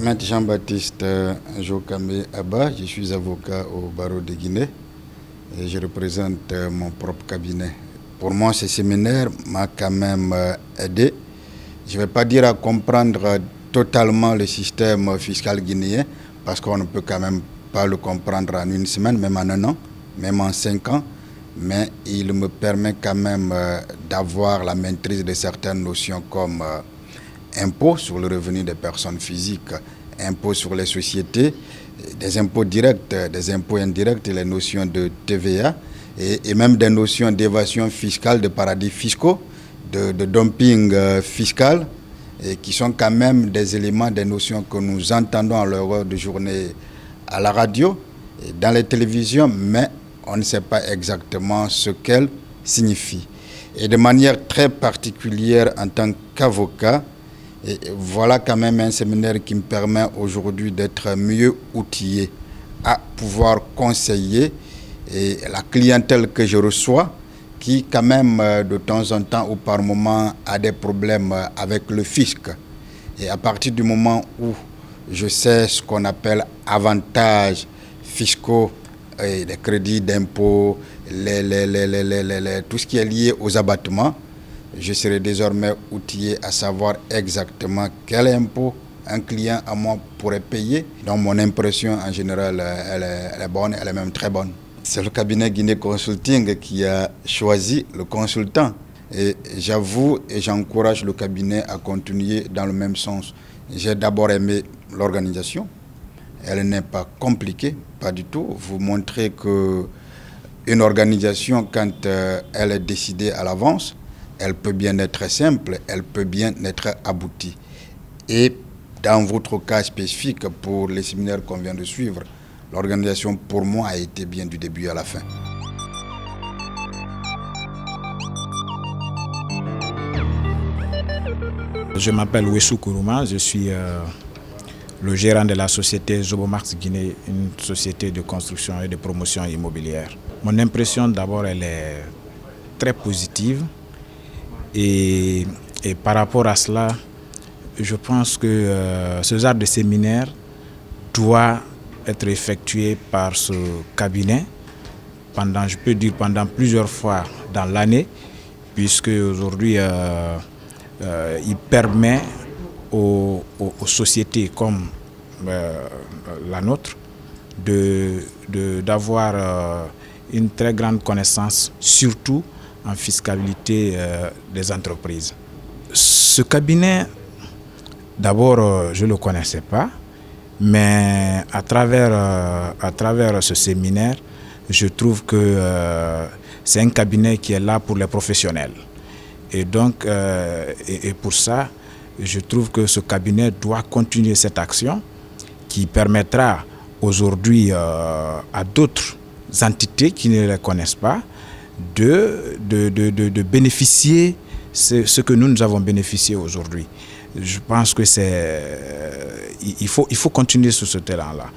Maître Jean-Baptiste Jokamé Abba, je suis avocat au barreau de Guinée et je représente mon propre cabinet. Pour moi, ce séminaire m'a quand même aidé. Je ne vais pas dire à comprendre totalement le système fiscal guinéen, parce qu'on ne peut quand même pas le comprendre en une semaine, même en un an, même en 5 ans. Mais il me permet quand même d'avoir la maîtrise de certaines notions comme impôts sur le revenu des personnes physiques, impôts sur les sociétés, des impôts directs, des impôts indirects, les notions de TVA et même des notions d'évasion fiscale, de paradis fiscaux, de dumping fiscal, et qui sont quand même des éléments, des notions que nous entendons à leur heure de journée à la radio et dans les télévisions, mais on ne sait pas exactement ce qu'elles signifient. Et de manière très particulière en tant qu'avocat, et voilà quand même un séminaire qui me permet aujourd'hui d'être mieux outillé à pouvoir conseiller et la clientèle que je reçois, qui quand même de temps en temps ou par moment a des problèmes avec le fisc. Et à partir du moment où je sais ce qu'on appelle avantages fiscaux, et les crédits d'impôt, tout ce qui est lié aux abattements, je serai désormais outillé à savoir exactement quel impôt un client à moi pourrait payer. Donc mon impression en général, elle est bonne, elle est même très bonne. C'est le cabinet Guinée Consulting qui a choisi le consultant. Et j'avoue et j'encourage le cabinet à continuer dans le même sens. J'ai d'abord aimé l'organisation. Elle n'est pas compliquée, pas du tout. Vous montrez qu'une organisation, quand elle est décidée à l'avance, elle peut bien être simple, elle peut bien être aboutie. Et dans votre cas spécifique, pour les séminaires qu'on vient de suivre, l'organisation pour moi a été bien du début à la fin. Je m'appelle Wessou Kourouma, je suis le gérant de la société Zobomax Guinée, une société de construction et de promotion immobilière. Mon impression d'abord, elle est très positive. Et par rapport à cela, je pense que ce genre de séminaire doit être effectué par ce cabinet je peux dire pendant plusieurs fois dans l'année, puisque aujourd'hui il permet aux sociétés comme la nôtre d'avoir une très grande connaissance, surtout en fiscalité des entreprises. Ce cabinet, d'abord, je ne le connaissais pas, mais à travers ce séminaire, je trouve que c'est un cabinet qui est là pour les professionnels. Et donc, et pour ça, je trouve que ce cabinet doit continuer cette action qui permettra aujourd'hui à d'autres entités qui ne les connaissent pas de bénéficier ce que nous avons bénéficié aujourd'hui. Je pense que il faut continuer sur ce terrain-là.